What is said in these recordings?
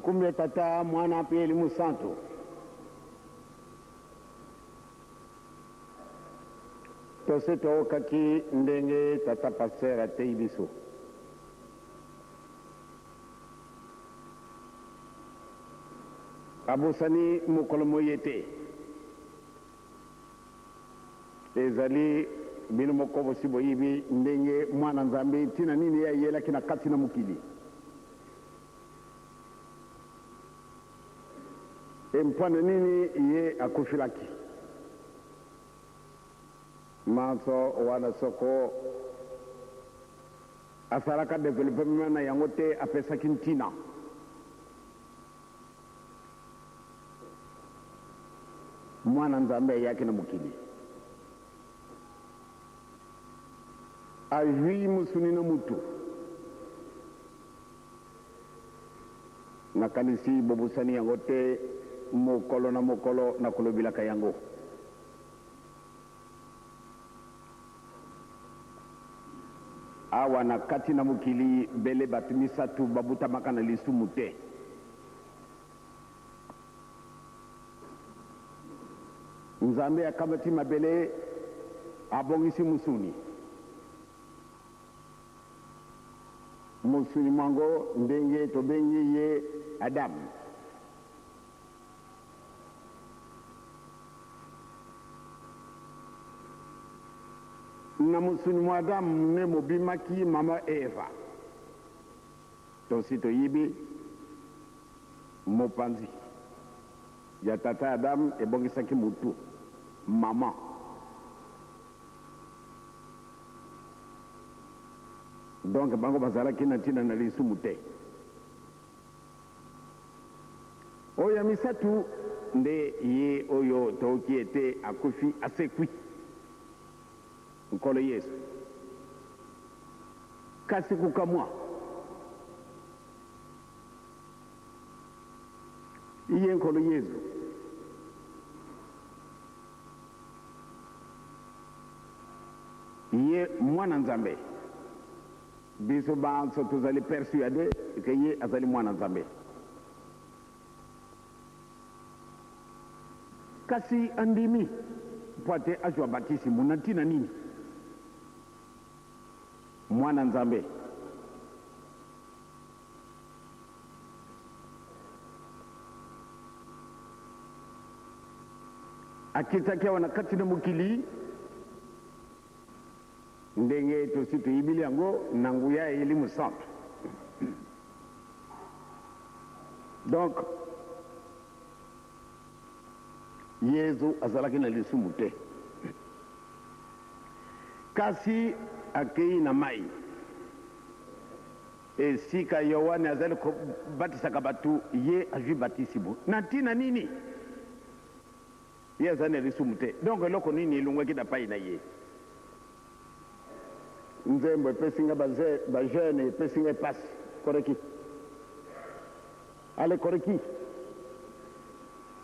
Kumbe tata mwana pia elimu santo. Tose to kaki ndenge tata pasera te ibiso. Abusani mukolomo yete. Ezali bino mokobo sibo yibi ndenge mwana nzambe tina nini ya yela kina kati na mukili. Mpana nini ye akufilaki. Manso wana soko asaraka development na yangote apesa kintina. Mwana nzambe yake na mukili. Ajui musuni na mutu. Na kanisi bobusani yangote mokolo na kolobila kayango. Awa na kati na mukili bele batumisatu babuta makana lisu mute. Nzambe akabati mabele abongisi musuni. Musuni mango ndenge tobenye ye Adam. Na musuni mwa Adam ne mobimaki mama Eva. Tosito yibi mopanzi. Ya tata Adam ebongisaki mutu. Mama. Donc bango bazala kina tina na lisu mute. Oya misatu nde ye oyo toki ete akufi asekwi. Nkolo Yesu. Kasi kukamwa. Iye nkolo Yesu. Iye mwana nzambe. Biso banso tuzali persuade ke ye azali mwana nzambe. Kasi andimi poate ajwa batisi munatina nini? Mwana nzambe. Akitakia wanakati na mukili ndenge tositu ibili yango nangu ya elimu santo. Donc Yesu azalaki na lisu mute. Kasi akei na mai. Esika Yohane azali ko batisaka batu ye ajui batisibu. Na tina nini? Ye azali lisu mute. Donc loko nini ilungweki da pai na ye. Nzembo epesinga ba jeune epesinga passe koreki. Ale koreki.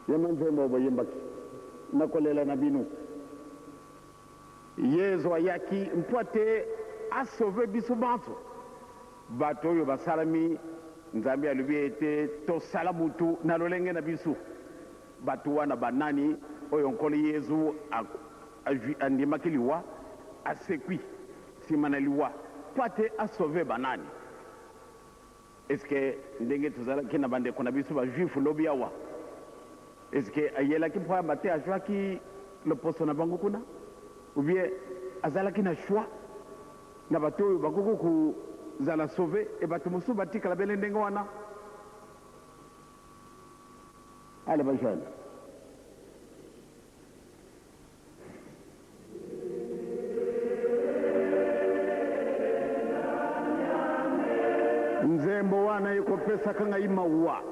Yema nzembo boyembaki. Nakolela na binu. Yesu ayaki mpoate a sauvé biso bantu. Bato oyo basalami nzambe alubi ete tosala mutu na lolenge na biso. Bato wana banani oyo nkolo Yesu andimaki liwa asekwi simana liwa poate a sauvé banani. Est-ce que ndenge tozalaki na bandeko na biso ba juif lobi awa? Est-ce que ayelaki mpo abate ajwaki loposo na bango kuna? Ou bien azalaki na choix na bato oyo bakoko kozala sauvé e bato mosusu batikala bele ndenge wana? Ale bajane. Nzembo wana yuko pesa kanga ima uwa.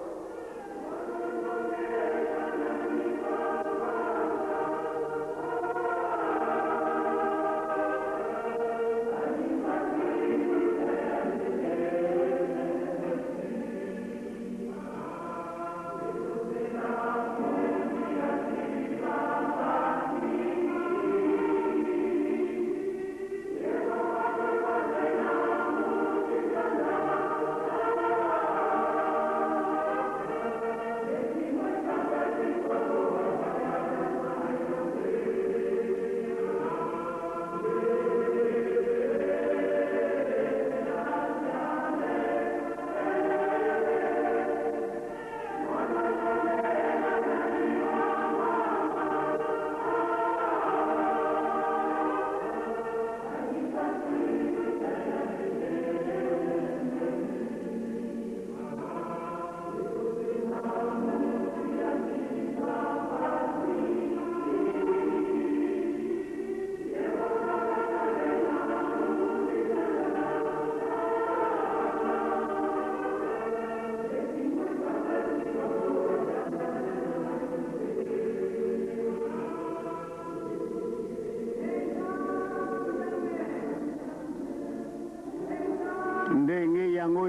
ndenge yango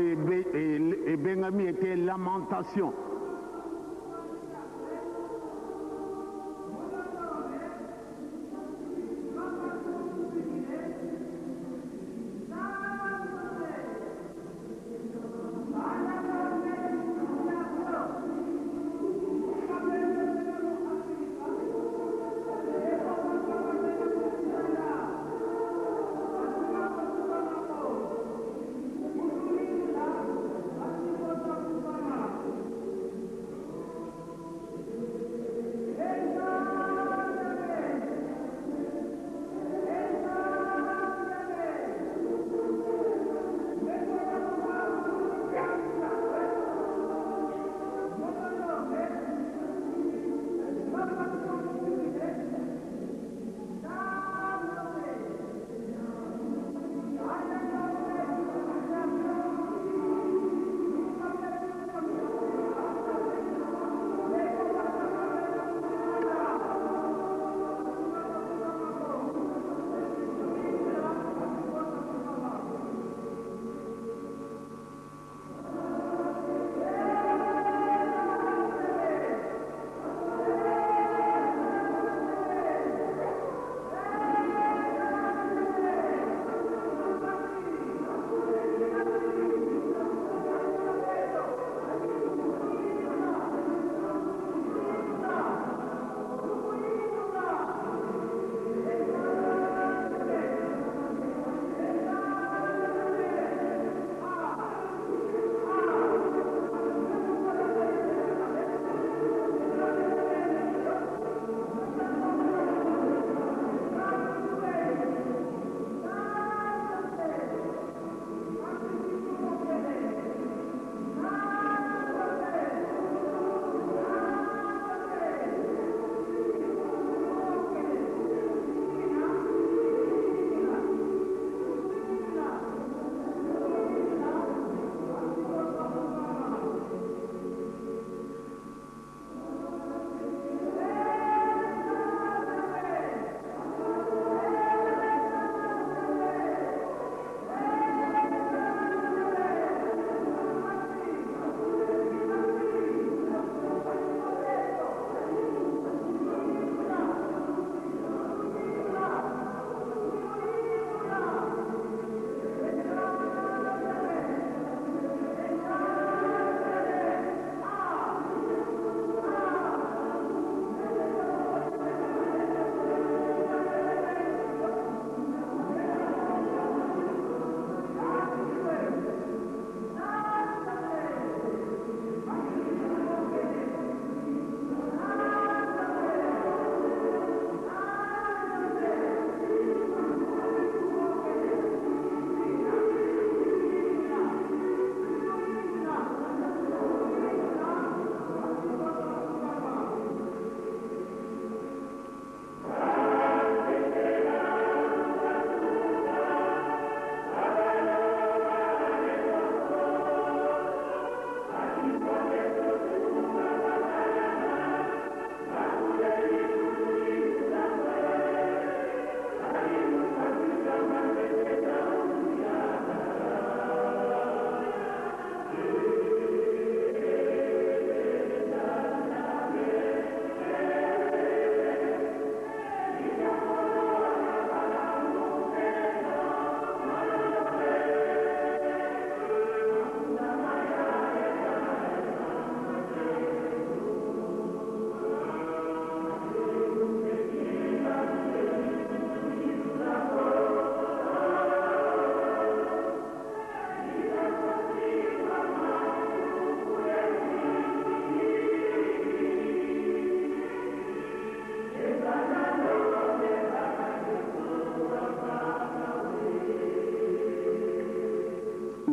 ebengami ete lamentation.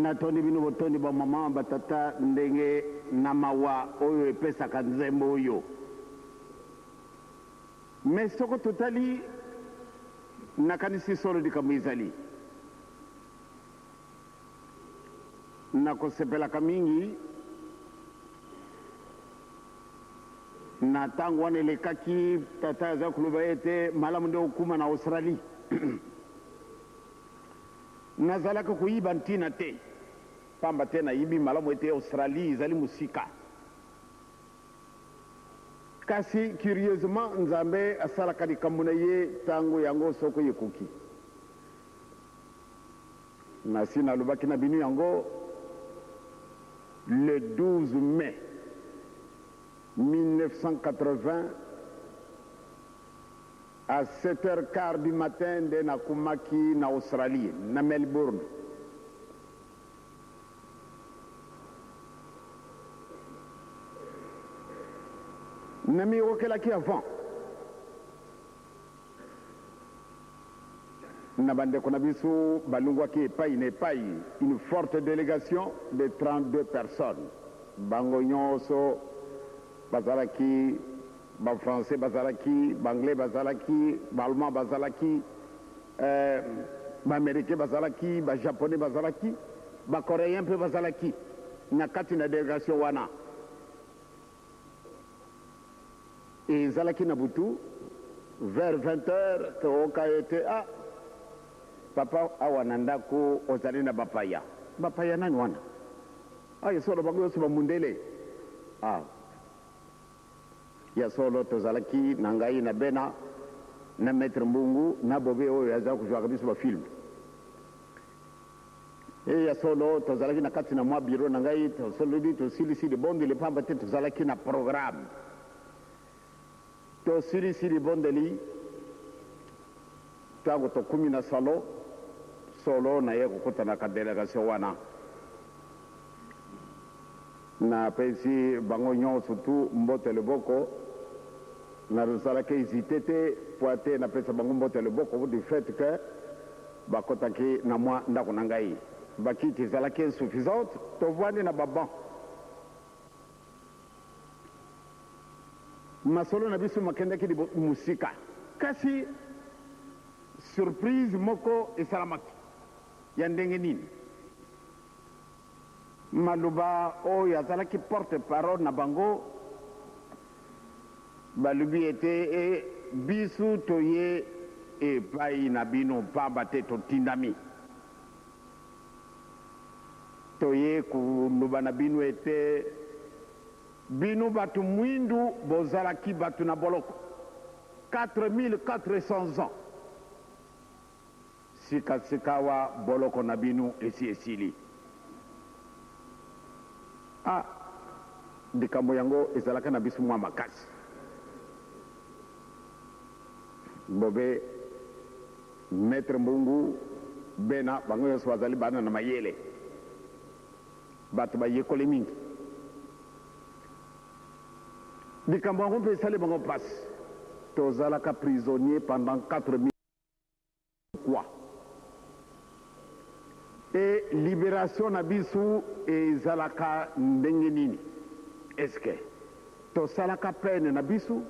natondi bino botondi ba mama batata ndenge na mawa oyo epesaka nzembo oyo. Mais soko totali nakanisi solo likambo ezali nakosepelaka mingi na ntango wana elekaki tata aza koloba ete malamu nde okuma na Australie nazalaka koyiba ntina te pamba te na yibi malamu ete Australie ezali musika. Kasi curieusement nzambe asalaka likambo na ye tango yango soko ekoki. Nasi nalobaki na bino yango le 12 mai 1980 à 7h15 du matin nde nakumaki na Australie, na Melbourne. Namiyokelaki avant na bandeko na biso balungwaki epai na epai une forte délégation de 32 personnes. Bango nyonso bazalaki français, bazalaki anglais, bazalaki allemand, bazalaki américain, bazalaki japonais, bazalaki coréen pe bazalaki na kati na délégation wana. Et zalaki na butu vers 20h toka ete papa awana ndako ozali na bapaya. Bapaya nani wana? Yesolo bango yoso bamundele. Ya solo tozalaki na ngai na bena na maître Mbungu na bobe oyo aza kujwaka biso ba film. Ya solo tozalaki na kati na mwa biro na ngai tosolidi tosilisi de bondeli pamba te tozalaki na programme. Tosilisi de bondeli tango tokumi na solo na ye kokutana ka délégation wana. Na pesi bango nyonso tu mbote leboko na rozalaki hésité te poate na pesa bango mbote leboko du fait que bakotaki na mwa ndako na ngai bakiti ezalaki insuffisante tovwandi na baban masolo na biso makendaki musika kasi surprise moko esalamaki ya ndenge nini maluba oyo azalaki porte parole na bango balobi ete biso toye epai na bino pamba te totindami toye koloba na bino ete bino bato mwindu bozalaki bato na boloko 4400 ans sikasika wa boloko na bino esi esili. Likambo yango ezalaka na biso mwa makasi. Bobe maître Mbungu bena bango nyonso bazali bana na mayele bato bayekoli mingi. Likambo yango mpe esali bango mpasi tozalaka prisonnier pendant 4000 quoi. Et libération na biso ezalaka ndenge nini? Est-ce que tosalaka peine na biso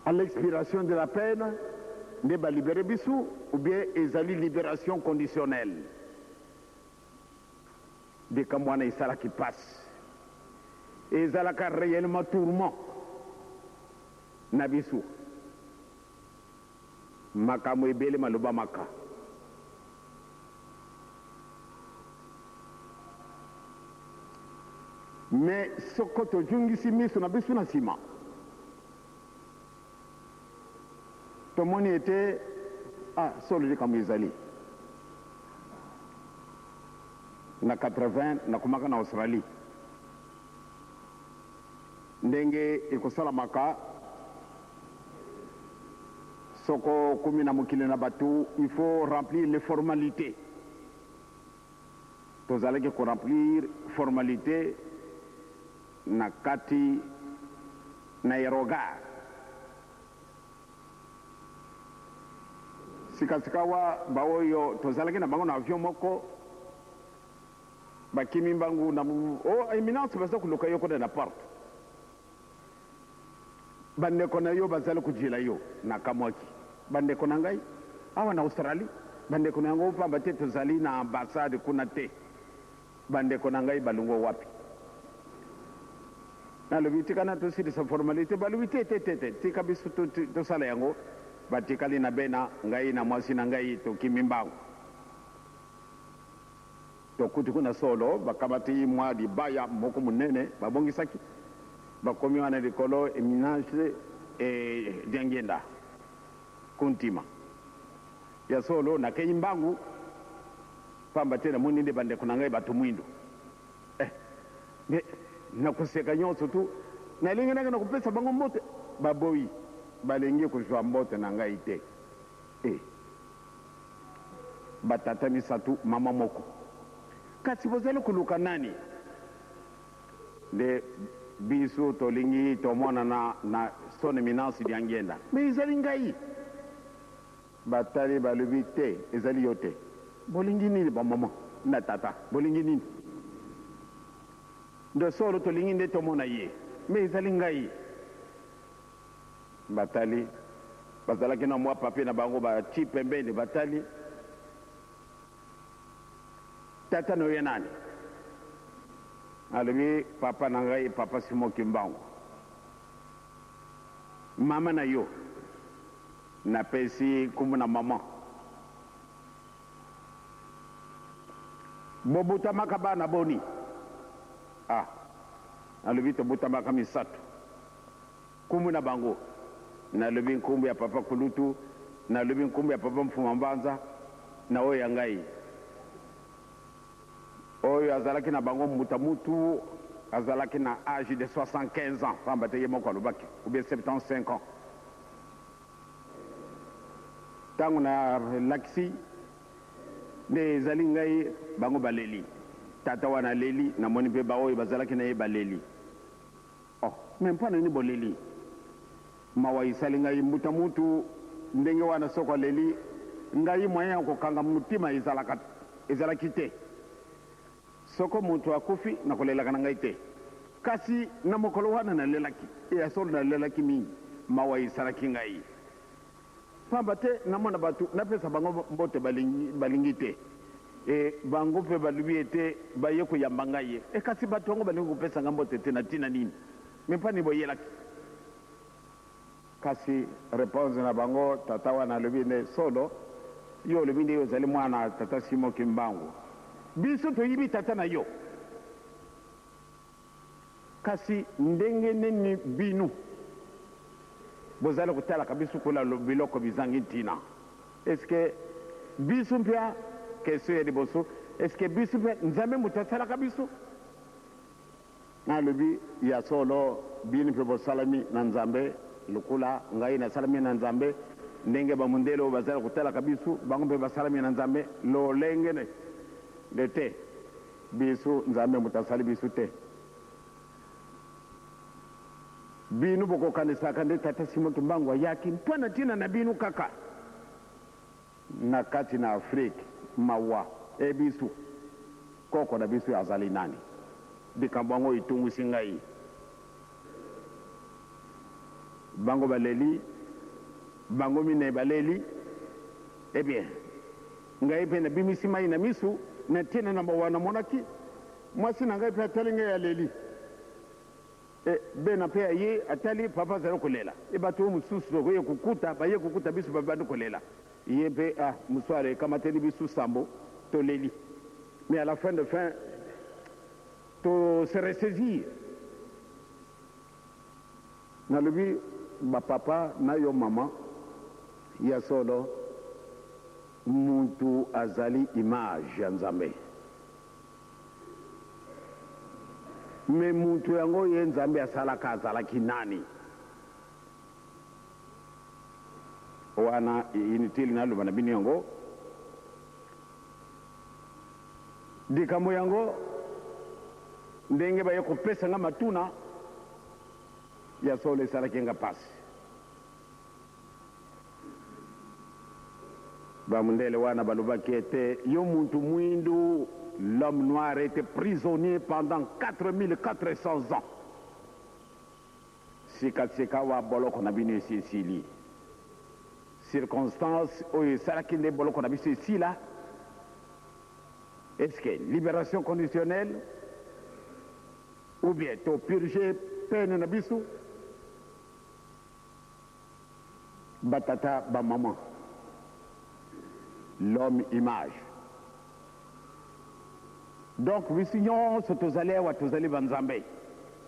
à l'expiration de la peine nde balibere biso ou bien ezali libération conditionnelle? Likambo wana esalaki pasi ezalaka réellement tourment na biso makambo ebele maloba maka. Mais soko tojungisi miso na biso na nsima tomoni ete solo likambo ezali na 80 nakomaka na Australie ndenge ekosalamaka soko kumi na mokili na bato il faut remplir les formalités. Tozalaki ko remplir formalité na kati na erogar sikasika wa baoyo tozalaki na bango na avion moko bakimi mbangu na éminence baza kuluka yo kode na porte bandeko na yo bazali kujila yo na kamwaki bandeko na ngai awa na Australie bandeko na yango pamba te tozali na ambassade kuna te bandeko na ngai balungo wapi nalobi tikana tosilisa formalité balobi te tika biso tosala yango batikali na bena ngai na mwasi na ngai tokimi mbangu tokuti kuna solo bakamati mwa libaya moko munene babongisaki bakomi wana likolo eminage diangenda kuntima ya solo nakei mbangu pamba tena muni nde bandeko na ngai bato mwindo nakuseka nyonso tu nalingi nanga na kupesa bango mbote baboyi balingi kuzwa mbote na ngai te batata misatu mama moko kasi bozali koluka nani nde biso tolingi tomona na son éminence diangenda me ezali ngai batali balobi te ezali yo te bolingi nini bamama na tata bolingi nini nde solo tolingi nde tomona ye me ezali ngai batali bazalaki na mwa papier na bango bati pembeni batali tata no ye nani alobi papa na ngai papa Simoki Mbangu mama na yo napesi kumu na mama bobutamaka bana boni alobi tobutamaka misatu kumu na bango nalobi nkumbu ya papa Kulutu nalobi nkumbu ya papa Mfuma Mbanza na oyo ya ngai oyo azalaki na bango mbuta mutu azalaki na âge de 75 ans pamba te ye moko alobaki ou bien 75 ans ntango na lakisi nde ezali ngai bango baleli tata wana leli namoni mpe baoyo bazalaki na ye baleli me mpo nini boleli mawa esali ngai mbuta mutu ndenge wana soko aleli ngai moyen ya kokanga mutima ezalaki te soko mutu akufi nakolelaka na ngai te kasi na mokolo wana nalelaki ya solo nalelaki mingi mawa esalaki ngai pamba te namona bato napesa bango mbote balingi te bango mpe balobi ete baye koyamba ngai ye kasi bato yango balingi kopesa ngai mbote te na ntina nini me mpani boyelaki kasi réponse na bango tata wana alobi nde solo yo olobi nde yo ozali mwana tata Simoki Mbangu biso toyibi tata na yo kasi ndenge nini binu bozali kotalaka biso kola biloko bizangi ntina eske biso mpya question ya liboso eske biso mpya nzambe moto asalaka biso nalobi ya solo binu mpe bosalami na nzambe lukula ngai nasalami na nzambe ndenge bamundele oyo bazali kotalaka biso bango mpe basalami na nzambe lolenge de te biso nzambe moto asali biso te binu bokokanisaka nde tata Simoki Mbangu ayaki mpo na ntina na binu kaka na kati na Afrique mawa biso koko na biso azali nani bikambo yango etungwisi ngai bango baleli bango mine baleli bien ngai mpe nabimisi mai na misu na ntina na mawa namonaki mwasi na ngai mpe atali ngai aleli bena mpe aye atali papa azali kolela bato oyo mosusu tokoye kokuta baye kokuta biso babandi kolela ye mpe mosware ekamateli biso sambo toleli mais à la fin de fin to se ressaisir nalobi bapapa na yo mama ya solo muntu azali image ya nzambe me muntu yango ye nzambe asalaka azalaki nani wana inutile naloba na bino yango likambo yango ndenge baye kopesa nga matuna ya solo esalaki nga pasi bamundele wana balobaki ete yo muntu mwindu l'homme noir était prisonnier pendant 4400 ans sikasika wa boloko na bino esi esili circonstance oyo esalaki nde boloko na biso esila est-ce que libération conditionnelle ou bien to purger peine na biso batata bamama l'homme image donc biso nyonso tozali awa tozali banzambe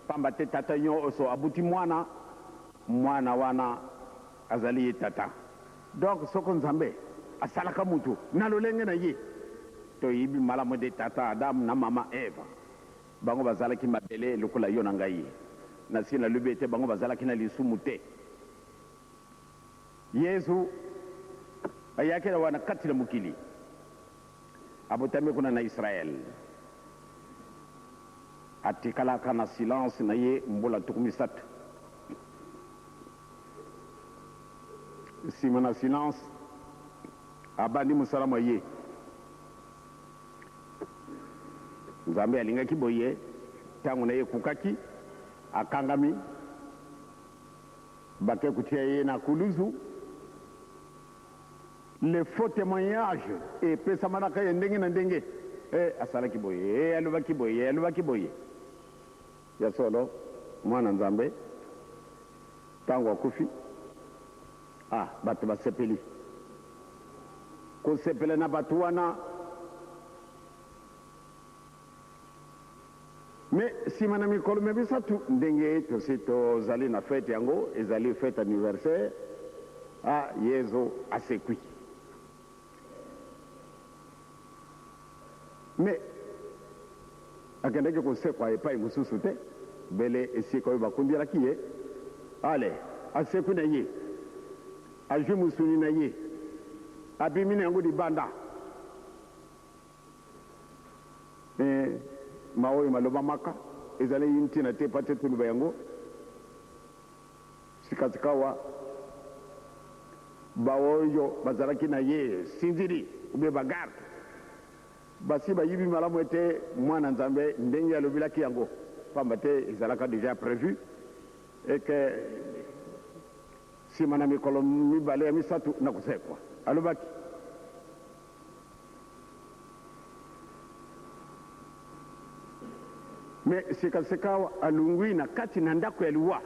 pamba te tata nyonso abuti mwana wana azali ye tata donc soko nzambe asalaka mutu na lolenge na ye toyebi malamu de tata adamu na mama eva bango bazalaki mabele lokola yo na ngai na si nalobi ete bango bazalaki na lisumu te yesu ayaki na wana kati na mokili abotami kuna na israel atikalaka na silence na ye mbula tuku misatu nsima na silence abandi mosala mwa ye nzambe alingaki boye ntango na ye ekukaki akangami bake kotia ye na kuluzu le faux témoignage epesamanaka ye ndenge na ndenge asalaki boye alobaki boye alobaki boye ya solo mwana nzambe ntango akufi bato basepeli kosepela na bato wana me nsima na mikolo mibisatu ndenge tosi tozali na fete yango ezali fete anniversaire yesu asekwi me akendaki kosekwa epai mosusu te bele esika oyo bakundielaki ye ale asekwi na ye azwi mosuni na ye abimi na yango libanda maoyo maloba maka ezali ntina te pa te toluba yango sikasikawa baoyo bazalaki na ye sinziri ubie bagarde basi bayibi malamu ete mwana nzambe ndenge alobelaki yango pamba te ezalaka déjà prévu eke nsima na mikolo mibale ya misatu na kosekwa alobaki me sikasikawa alungwi na kati na ndako ya liwa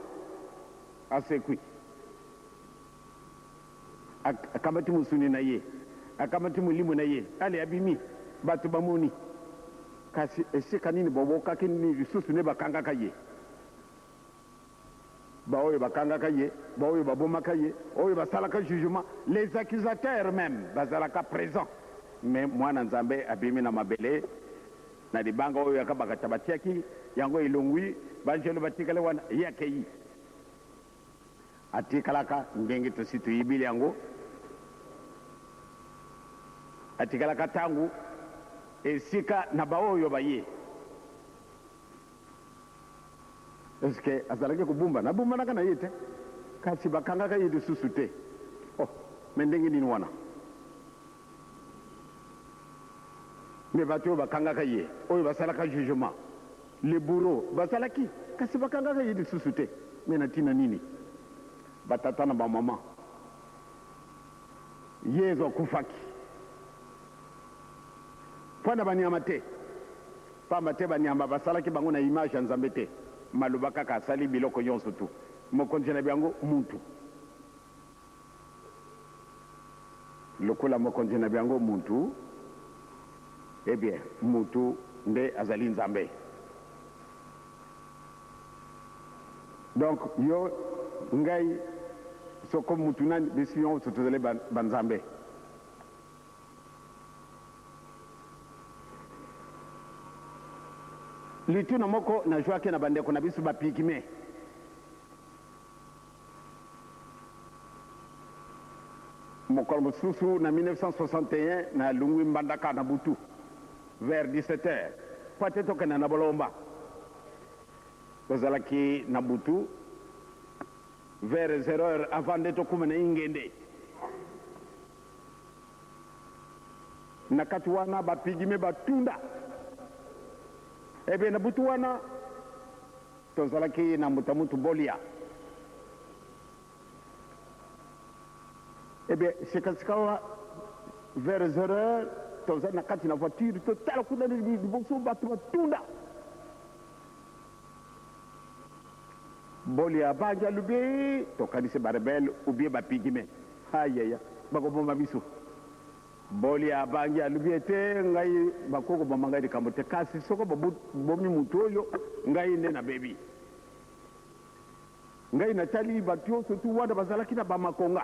asekwi akamati musuni na ye akamati mulimu na ye ale abimi bato bamoni kasi esika nini bobokaki nini lisusu ne bakangaka ye baoyo bakangaka ye baoyo babomaka ye oyo basalaka jugement les accusateurs même bazalaka présent mais mwana nzambe abimi na mabele na libanga oyo yakabakata batiaki yango elongwi banjelo batikale wana ye akei atikalaka ndenge tosi toyibili yango atikalaka ntango esika na baoyo baye eske azalaki kobumba nabumbanaka na ye te kasi bakangaka ye lisusu te me ndenge nini wana me bato oyo bakangaka ye oyo basalaka jugement le bourreau basalaki kasi bakangaka ye lisusu te me na ntina nini batata na bamama yesu akufaki mpo na banyama te pamba te banyama basalaki bango na image ya nzambe te maloba kaka asali biloko nyonso tu mokonzi na biango muntu lokola mokonzi na biango muntu bien mutu nde azali nzambe donc yo ngai soko mutu nani bisi nyonso tozali banzambe lituna moko nazwaki na bandeko na biso bapigme mokolo mosusu na 1961 na lungwi mbandaka na butu vers 17h po te tokende na bolomba tozalaki na butu vers 0h avant nde tokuma na ingende na kati wana bapigme batunda ebe na butu wana tozalaki na mutamutu bolia ebe sikasikawa vers 0h tozali na kati na voiture totala kuna liboso bato batunda bolia banja lubi tokanisi barebele ubie bapigime ayaya bakobomba biso boli abangi alubiete ngai bakoko bamanga di kamote kasi soko bomi mutoyo ngai ne na baby ngai na tali batio surtout wada bazala kina bamakonga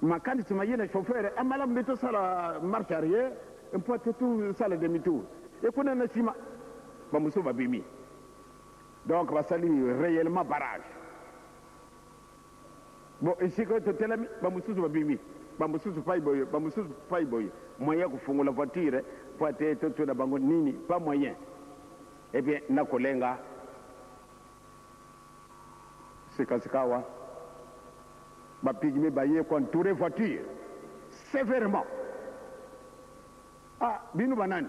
makandi tumayena chauffeur amala mbeto sala marche arrière un peu tout sala demi tour et kuna na sima bamuso babimi donc basali réellement barrage bon ici que totelami bamususu babimi bamususu fai boy moyen kufungula voiture pour être tout na bango nini pas moyen et bien na kolenga sikasikawa bapigme baye contouré voiture sévèrement ah binu banani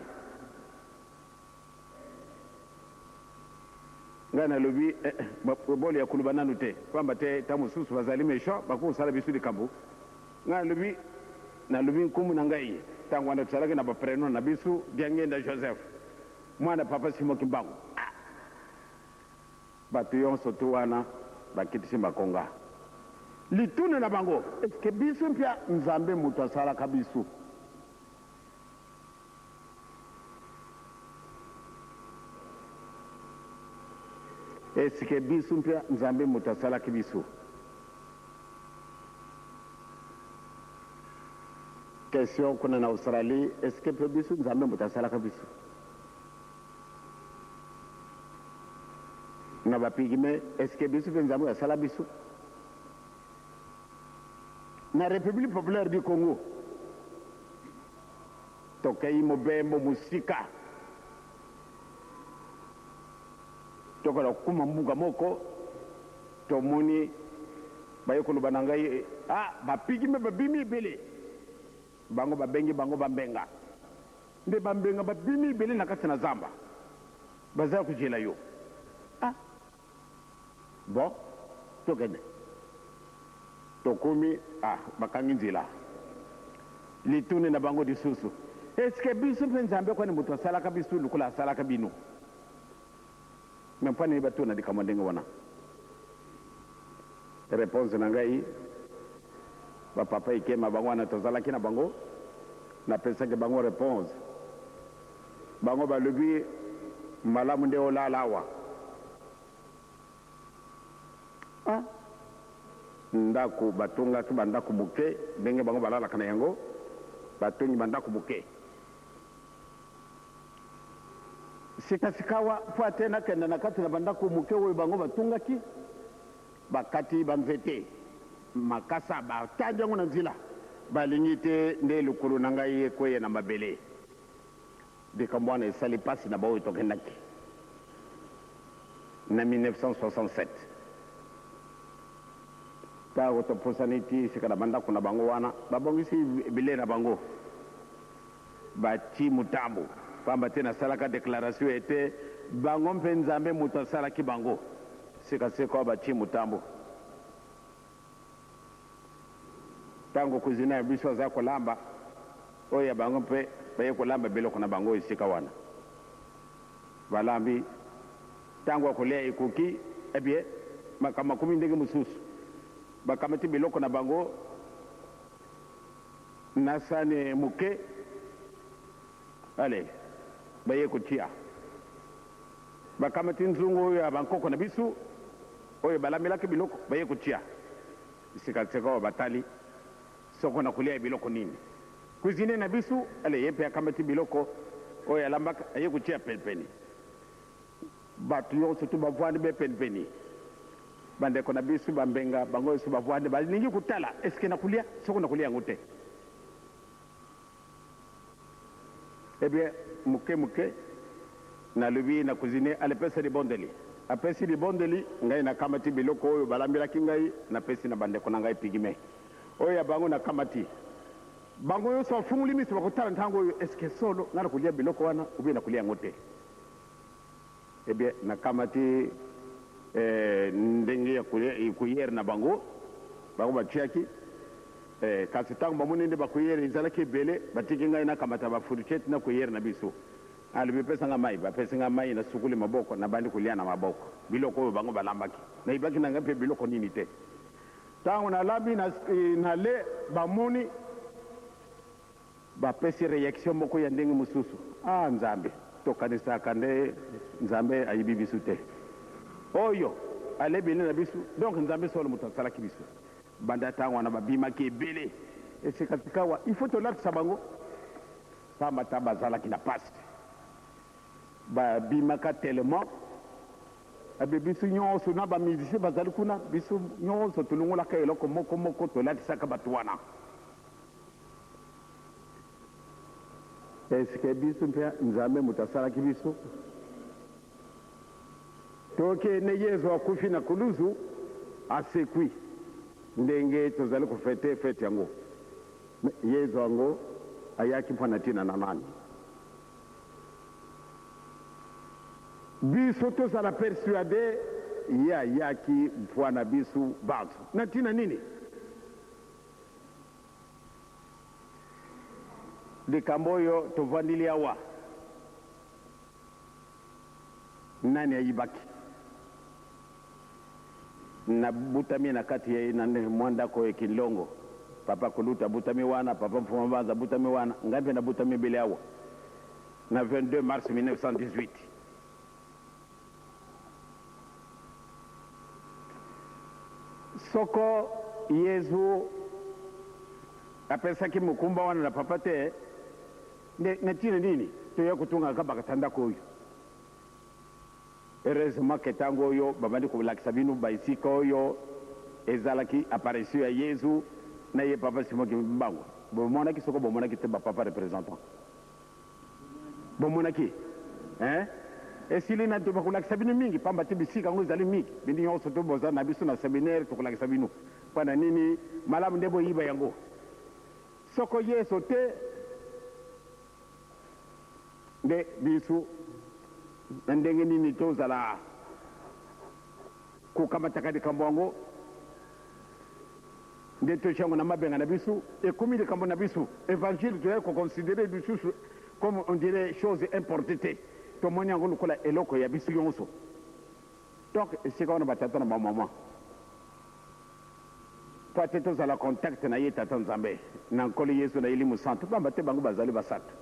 ngana lobi boli ya kuluba nanu te kwamba te tamususu bazali mesho bakusala bisudi kambu ngana lobi na lobi nkumu na ngai tangu anda tsalake na bapreno na bisu diangenda Joseph mwana papa Simo Kimbangu batu yonso tu wana bakitisi makonga litune na bango eske bisu mpya nzambe mutu asala kabisu eske bisu mpya nzambe mutu asala kibisu question kuna na Australie eske pe bisu nzambe mutu asala kabisu na bapigime eske bisu pe nzambe asala bisu na République populaire du Congo tokei mobembo musika tokola kuma mbuga moko tomoni bayekolo banangai bapigime babimi bele bango babengi bango bambenga nde bambenga babimi bele na kati na zamba baza kujela yo bon tokende tokomi bakangi nzela litune na bango disusu eske bisu mpe nzambe kwani mutu asalaka bisu lukula asalaka binu mempani batu na dikama ndenge wana réponse na ngai bapapa ikema bango wana tozalaki na bango napesaki bango réponse bango balobi malamu nde olalawa ndako batongaki bandako moke ndenge bango balalaka na yango batongi bandako moke sikasikawa po ate nakenda na kati na bandako moke oyo bango batongaki bakati banzete makasa batandi yango na nzela balingi te nde lokolo na ngai ekweya na mabele likambo wana esali pasi na baoyo tokendaki na 1967 ntango topusani ti sika na bandako na bango wana babongisi bile na bango bati mutambo pamba te nasalaka déclaration ete bango mpe nzambe mutu asalaki bango sikasika bati mutambo ntango kuzina ya biso aza kolamba oyo ya bango mpe baye kolamba biloko na bango esika wana balambi ntango akolia ekoki ebie makumi ndenge mosusu bakamati biloko na bango na sane moke ale baye kotia bakamati nzungu oyo ya bankoko na biso oyo balamelaki biloko baye kotia sikasika oyo batali soko na kolia biloko nini cuisine na biso ale ye mpe akamati biloko oyo alambaka aye kotia penipeni bato nyonso tu bavwandi be penipeni bandeko na biso bambenga bango nyonso bavwandi balingi kotala eske na kolia soko na kolia yango te ebie moke nalobi na cuisine alepesa libondeli apesi libondeli ngai nakamati biloko oyo balambelaki ngai napesi na bandeko na ngai pigime oyo ya bango nakamati bango nyonso bafunguli miso bakotala ntango oyo eske solo nga na kolia biloko wana ubie na kolia yango te ebie nakamati ndenge ya kuyere na bango batiaki kasi ntango bamoni nde bakuyere ezalaki ebele batiki ngai nakamata bafurchete na kuyere na biso alobi pesanga mai bapesinga mai na sukuli maboko na bandi kolia na maboko biloko oyo bango balambaki nayibaki na ngai mpe biloko nini te ntango nalambi na le bamoni bapesi réaction moko ya ndenge mosusu. Ah, nzambe tokanisaka nde nzambe ayibi biso te oyo alebeli na biso, donc nzambe solo moto asalaki biso. Banda ntango wana babimaki ebele esika wa il faut tolatisa bango pamba ta bazalaki na pasi babimaka tellement abe biso nyonso na bamusicien bazali kuna biso nyonso tolongolaka eloko moko tolatisaka bato wana. Eske biso mpe nzambe moto asalaki biso tokende yesu akufi na kuluzu asekwi ndenge tozali kofete fete yango. Yesu yango ayaki mpona ntina na nani? Biso tozala persuade ye ayaki mpona biso bato na ntina nini? Likambo oyo tovandili awa nani ayibaki? Nabutami na kati ya mwa ndako ekilongo, papa kuluta butami wana, papa mfuma banza butami wana, ngambe na butami bele awa na 22 mars 1918. Soko Yesu apesaki mukumba wana na papa te netina nini toya kutunga kaba katandako oyo. Heureusement que tango oyo babandi kolakisa bino baisika oyo ezalaki apparition ya Yesu na ye papa simoki bango. Bomonaki soko bomonaki te papa représentant. Bomonaki esili na toba kolakisa bino mingi pamba te bisika ngo ezali mingi. Bindi nyonso to boza na biso na séminaire to kolakisa bino. Pana nini malamu ndebo yiba yango. Soko Yesu te de biso ndenge nini tozala kukamataka likambo yango nde toshango na mabenga na biso ekomi likambo na biso. Évangile toyali koconsidere lisusu comme on dirait chose importante tomoni yango lokola eloko ya biso nyonso. Donc esika wana batata na bamama po ate tozala contact na ye tata nzambe na nkolo Yesu na elimu santo pamba te bango bazali basato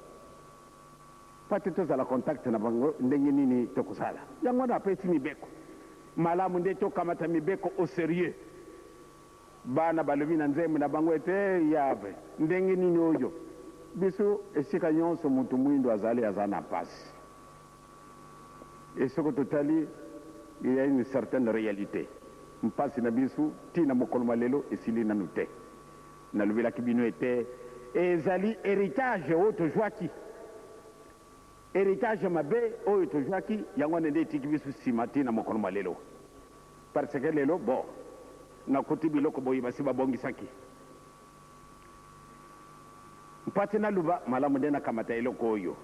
pati tozala contact na bango ndenge nini tokusala yango na apesi mibeko malamu nde tokamata mibeko au sérieux. Bana balobi na nzembo na bango ete yave ndenge nini oyo biso esika nyonso mutu mwindo azali aza na pasi. Esoko totali il y a une certaine réalité. Mpasi na biso tina mokolo malelo esili nanu te nalobelaki bino ete ezali héritage oyo tozwaki. Héritage mabe oyo tozwaki yango nde etiki biso nsima tina mokolo malelo parce que lelo bon nakuti biloko boye basi babongisaki mpate naluba malamu nde nakamata eloko oyo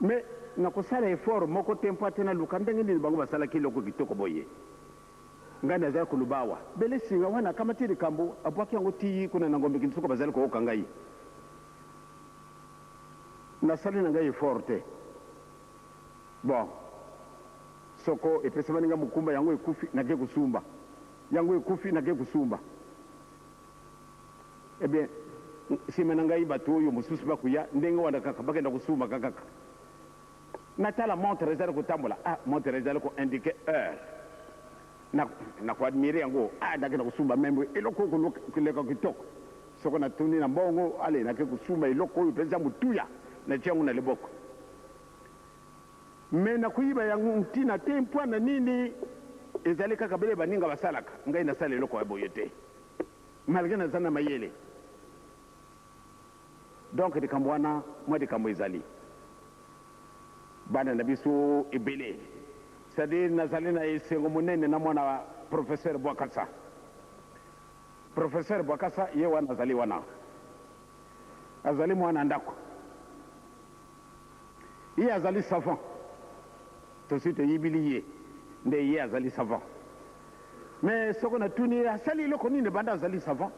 me nakosala effort moko te mpate naluka ndenge nini bango basalaki eloko kitoko boye ngai nazali koluba awa bele singa wana akamati likambo abwaki yango ti kuna na ngombe kinsuka bazali koyoka ngai nasali na ngai effort te. Bon soko epesama ninga mukumba yango ekufi nake kusumba yango ekufi nake kusumba. Eh bien sima na ngai bato oyo mosusu bakuya ndenge wana kaka bakenda kusumba kaka natala montre ezali kotambola montre ezali ko indiquer heure na ko admirer yango nakenda kusumba membe eloko kuleka kitoko soko natuni na mbongo ale nake kusumba eloko oyo pesa mutuya na changu na liboko me na kuiba yangu ntina te mpwana nini ezali kaka bele baninga basalaka ngai nasala eloko ya boye te malgré naza na mayele. Donc likambo wana mwa likambo ezali bana na biso ebele c'est-à-dire nazali na esengo monene na mwana professeur Bwakasa. Professeur Bwakasa ye wana azali wana azali mwana ndako ye azali savant tosi toyibili ye nde ye azali savant mais soko na tuni asali eloko nini banda azali savant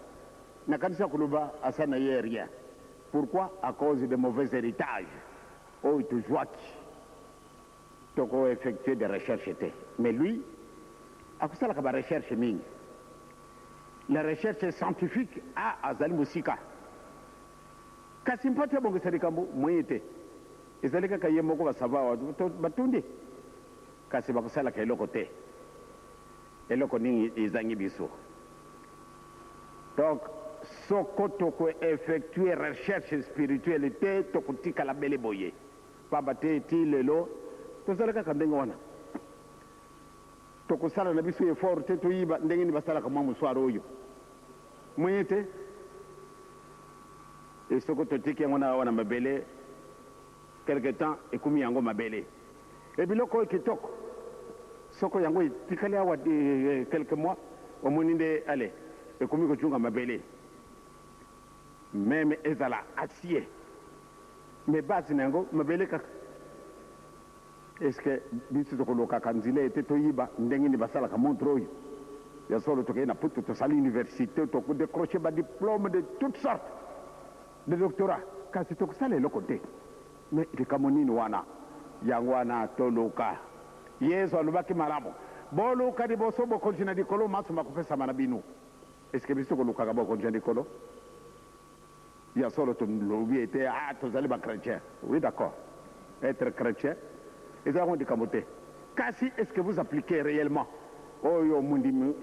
nakanisa koloba asa na ye rien. Pourquoi? À cause de mauvais héritages oyo tozwaki toko effectuer des recherches te mais lui akusalaka ba recherche mingi la recherche scientifique azali mosika kasi mpo te bongiseli likambo moye te ezali kaka ye moko basava batundi kasi bakosalaka eloko te eloko nini ezangi biso donc soko tokoeffectue recherche spirituelle te tokotikala bele boye pamba te ti lelo tozali kaka ndenge wana tokosala na biso effort te toyiba ndenge nini basalaka mwa moswara oyo moye te e soko totiki yango na wana mabele quelque temps ekomi yango mabele e biloko oyo kitoko soko yango etikali awa quelques mois omoni nde ale ekomi kochunga mabele meme ezala acier mais base na yango mabele kaka est-ce que biso tokolokaka nzela ete toyiba ndenge nini basalaka montre oyo ya solo tokei na putu tosali université tokodécroche badiplôme de toutes sortes de doctorat kasi tokosala eloko te mais likambo nini wana yango wana toluka yesu alobaki malamu boluka liboso bokonzi na likolo maso makopesama na bino est ce que biso tokolukaka bokonzi na likolo ya solo tolobi ete tozali bachrétien oui d'accord être chrétien ezalako likambo te kasi est ce que vous appliquez réellement oyo mundimi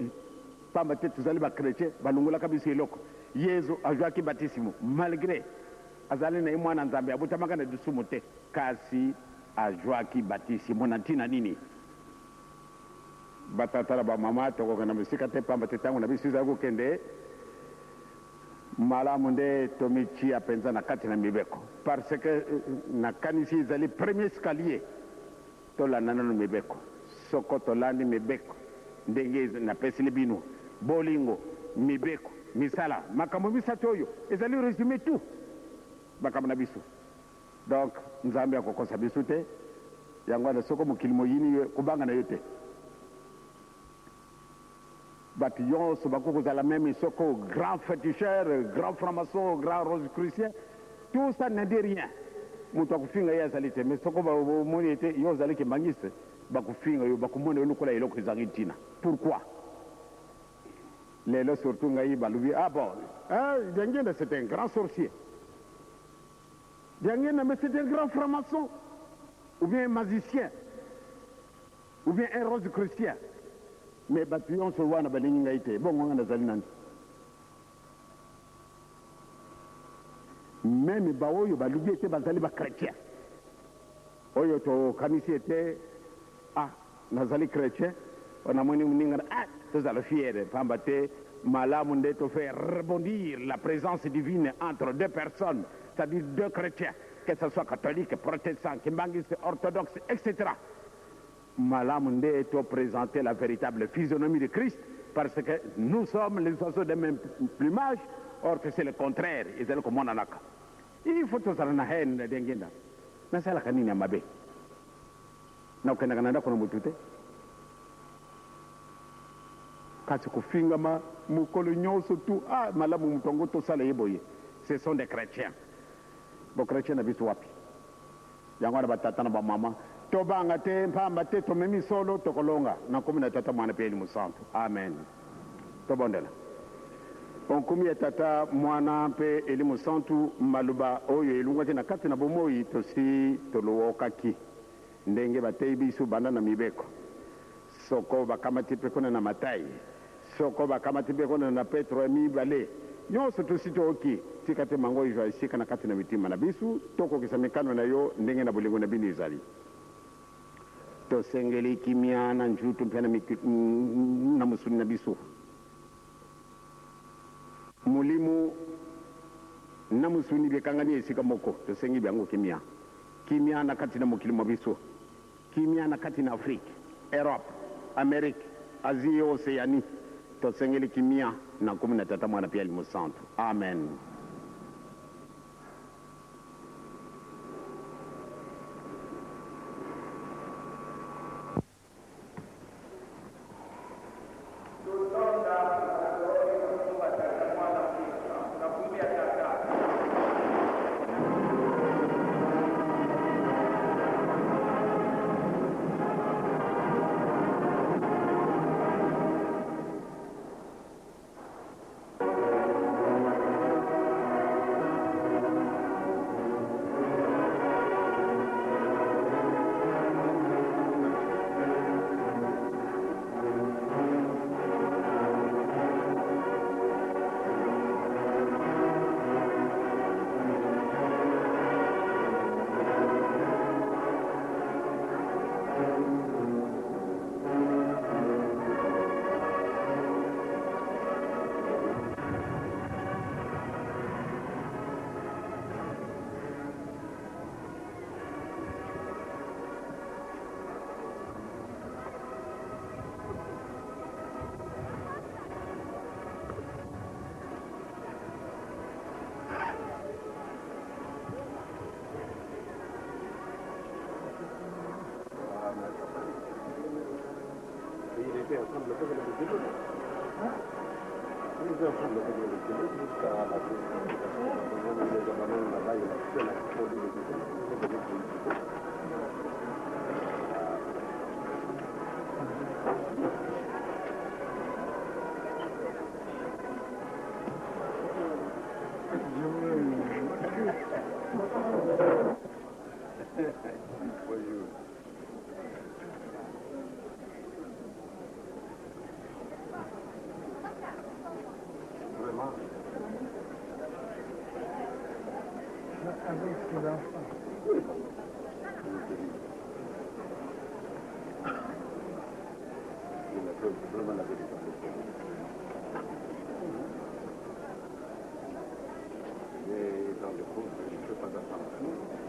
pamba te tozali bachrétien balongolaka biso eloko yesu azwaki batisimo malgré azali na ye mwana nzambe abutamaka na lisumu te kasi azwaki batisimo na ntina nini batata na bamama tokokenda mosika te pamba te ntango na biso ezali kokende malamu nde tomitia mpenza na kati na mibeko parce que nakanisi ezali premier escalier tolanda nano mibeko soko tolandi mibeko ndenge napesili bino bolingo mibeko misala makambo misato oyo ezali résumé tout makambo na biso donc nzambe akokosa biso te yango wana soko mokili moyini kobanga na yo te bato nyonso bakokozala meme soko grand féticheur grand franc-maçon grand rosicrucien tout ça ne dit rien moto akofinga ye azali te mais soko bomoni ete yo ozali kembangise bakofinga yo bakomona yo lokola eloko ezangi ntina pourquoi lelo surtout ngai balobi bon Diangenda c'est un grand sorcier Diangenda mais c'est un grand franc-maçon ou bien un magicien ou bien un rosicrucien mais bato nyonso wana balingi ngai te bongo nga nazali nani meme baoyo balubi ete bazali bachrétien oyo tokanisi ete nazali chrétien onamoni moninga tozala fiere pamba te malamu nde tofaire rebondir la présence divine entre deux personnes c'est-à-dire deux chrétiens que ce soit catholique protestant kimbangiste orthodoxe etc malamu nde to présenter la véritable physionomie de Christ parce que nous sommes les oiseaux de même plumage or que c'est le contraire ezali komonanaka il faut tozala na haine Diangenda nasalaka nini ya mabe nakokendaka na ndako na motu te kasi kofingama mokolo nyonso tu malamu moto yango tosala ye boye ce sont des chrétiens bochrétien na biso wapi yango wana batata na bamama tobanga te mpamba te tomemi solo tokolonga na komi na tata mwana mpe elimu santu amen tobondela onkomi ya tata mwana mpe elimu santu maloba oyo elungwaki na kati na bomoi tosi tolowokaki ndenge bateyi biso banda na mibeko soko bakamati mpe kuna na Matayi soko bakamati mpe kuna na Petro ya mibale nyonso tosi tooki tika te mango ezwa esika na kati na mitima na biso tokokisa mikano na yo ndenge na bolingo na bino ezali tosengeli kimia na njutu mpe na mosuni na biso mulimu na mosuni biekangani esika moko tosengi biango kimia na kati na mokili mwa biso kimia na kati na Afrique Europe Amérique Asie Oceanie tosengeli kimia na komi na tata mwana pia elimu santu amen Dans le cours, je ne peux pas attendre.